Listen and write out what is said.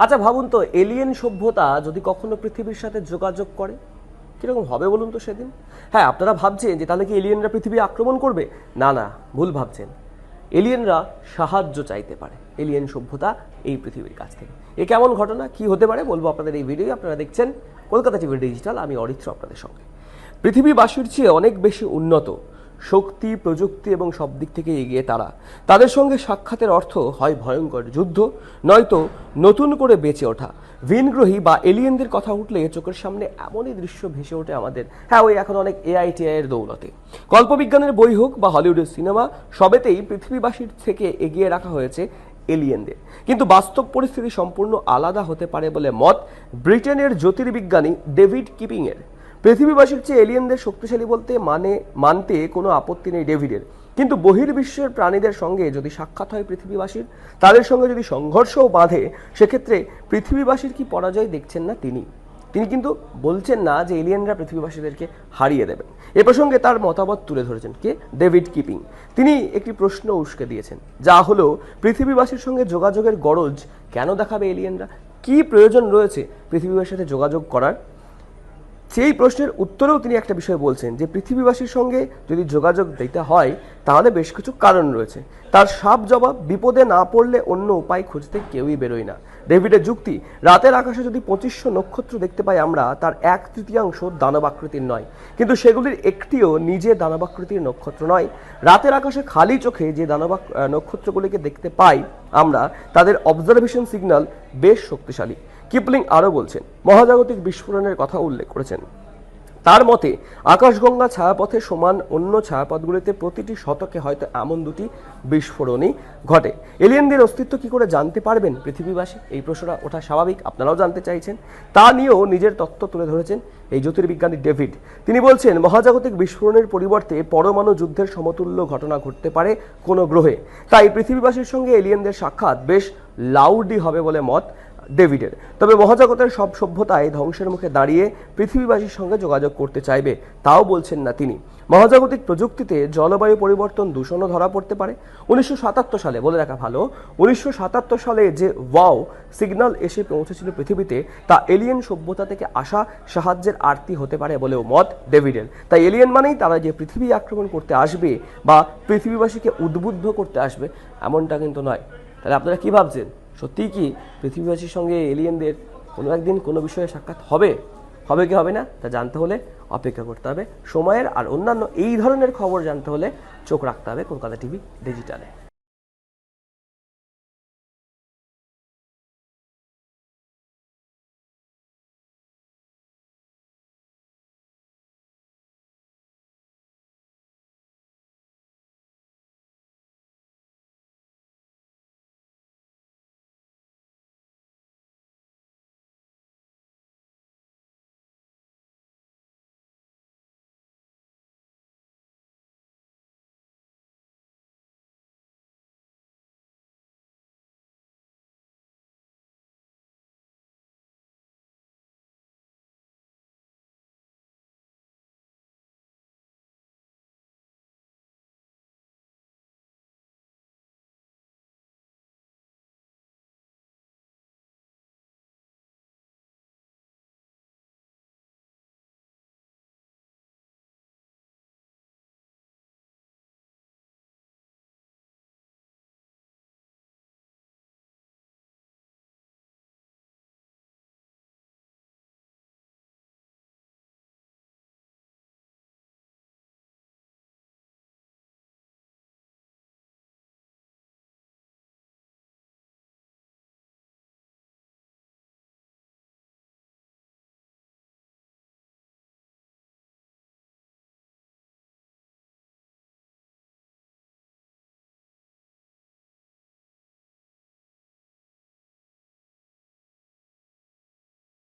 আচ্ছা ভাবুন তো, এলিয়েন সভ্যতা যদি কখনো পৃথিবীর সাথে যোগাযোগ করে, কিরকম হবে বলুন তো সেদিন? হ্যাঁ, আপনারা ভাবছেন যে তাহলে কি এলিয়েনরা পৃথিবী আক্রমণ করবে? না না, ভুল ভাবছেন। এলিয়েনরা সাহায্য চাইতে পারে এলিয়েন সভ্যতা এই পৃথিবীর কাছ থেকে। এ কেমন ঘটনা, কি হতে পারে বলবো আপনাদের এই ভিডিও। আপনারা দেখছেন কলকাতা টিভি ডিজিটাল, আমি অরিত্র আপনাদের সঙ্গে। পৃথিবীবাসীর চেয়ে অনেক বেশি উন্নত, শক্তি, প্রযুক্তি এবং সব দিক থেকে এগিয়ে তারা। তাদের সঙ্গে সাক্ষাতের অর্থ হয় ভয়ঙ্কর যুদ্ধ, নয়তো নতুন করে বেঁচে ওঠা। ভিনগ্রহী বা এলিয়েনদের কথা উঠলে চোখের সামনে এমনই দৃশ্য ভেসে ওঠে আমাদের। হ্যাঁ, ওই এখন অনেক এআই এর দৌলতে। কল্পবিজ্ঞানের বই হোক বা হলিউডের সিনেমা, সবেতেই পৃথিবীবাসীর থেকে এগিয়ে রাখা হয়েছে এলিয়েনদের। কিন্তু বাস্তব পরিস্থিতি সম্পূর্ণ আলাদা হতে পারে বলে মত ব্রিটেনের জ্যোতির্বিজ্ঞানী ডেভিড কিপিংয়ের। পৃথিবীবাসীর চেয়ে এলিয়েনদের শক্তিশালী বলতে মানতে কোনো আপত্তি নেই ডেভিডের, কিন্তু বহির্বিশ্বের প্রাণীদের সঙ্গে যদি সাক্ষাৎ হয় পৃথিবীবাসীর, তাদের সঙ্গে যদি সংঘর্ষও বাঁধে, সেক্ষেত্রে পৃথিবীবাসীর কি পরাজয় দেখছেন না তিনি? তিনি কিন্তু বলছেন না যে এলিয়েনরা পৃথিবীবাসীদেরকে হারিয়ে দেবেন। এ প্রসঙ্গে তার মতামত তুলে ধরেছেন কে? David keeping. তিনি একটি প্রশ্ন উস্কে দিয়েছেন, যা হলো পৃথিবীবাসীর সঙ্গে যোগাযোগের গরজ কেন দেখাবে এলিয়েনরা? কি প্রয়োজন রয়েছে পৃথিবীবাসীর সাথে যোগাযোগ করার? সেই প্রশ্নের উত্তরেও তিনি একটা বিষয় বলছেন যে পৃথিবীবাসীর সঙ্গে যদি যোগাযোগ দিতে হয় তাহলে বেশ কিছু কারণ রয়েছে। তার সাফ জবাব, বিপদে না পড়লে অন্য উপায় খুঁজতে কেউই বেরোয় না। ডেভিডের যুক্তি, রাতের আকাশে যদি 2500 নক্ষত্র দেখতে পাই আমরা, তার 1/3 দানবাকৃতির নয়, কিন্তু সেগুলির একটিও নিজে দানবাকৃতির নক্ষত্র নয়। রাতের আকাশে খালি চোখে যে নক্ষত্রগুলিকে দেখতে পাই আমরা, তাদের অবজারভেশন সিগন্যাল বেশ শক্তিশালী। কিপলিং আরও বলছেন, মহাজাগতিক বিস্ফোরণের কথা উল্লেখ করেছেন। তার মতে আকাশগঙ্গা ছায়াপথে সমান অন্য ছায়াপথগুলিতে প্রতিটি শতকে হয়তো এমন দুটি বিস্ফোরণই ঘটে। এলিয়েনদের অস্তিত্ব কি করে জানতে পারবেন পৃথিবীবাসী? এই প্রশ্নটা ওঠা স্বাভাবিক, আপনারাও জানতে চাইছেন। তা নিয়েও নিজের তত্ত্ব তুলে ধরেছেন এই জ্যোতির্বিজ্ঞানী ডেভিড। তিনি বলছেন, মহাজাগতিক বিস্ফোরণের পরিবর্তে পরমাণু যুদ্ধের সমতুল্য ঘটনা ঘটতে পারে কোনো গ্রহে। তাই পৃথিবীবাসীর সঙ্গে এলিয়েনদের সাক্ষাৎ বেশ লাউডই হবে বলে মত ডেভিডের। তবে মহাজগতের সব সভ্যতায় ধ্বংসের মুখে দাঁড়িয়ে পৃথিবীবাসীর সঙ্গে যোগাযোগ করতে চাইবে, তাও বলছেন না তিনি। মহাজাগতিক প্রযুক্তিতে জলবায়ু পরিবর্তন, দূষণও ধরা পড়তে পারে। 1977 সালে, বলে রাখা ভালো, 1977 সালে যে ওয়াও সিগন্যাল এসে পৌঁছেছিল পৃথিবীতে, তা এলিয়েন সভ্যতা থেকে আসা সাহায্যের আরতি হতে পারে বলেও মত ডেভিডের। তাই এলিয়েন মানেই তারা যে পৃথিবী আক্রমণ করতে আসবে বা পৃথিবীবাসীকে উদ্বুদ্ধ করতে আসবে, এমনটা কিন্তু নয়। তাহলে আপনারা কি ভাবছেন, সত্যিই কি পৃথিবীবাসীর সঙ্গে এলিয়েনদের কোনো একদিন কোনো বিষয়ে সাক্ষাৎ হবে? হবে কি হবে না তা জানতে হলে অপেক্ষা করতে হবে সময়ের। আর অন্যান্য এই ধরনের খবর জানতে হলে চোখ রাখতে হবে কলকাতা টিভি ডিজিটালে।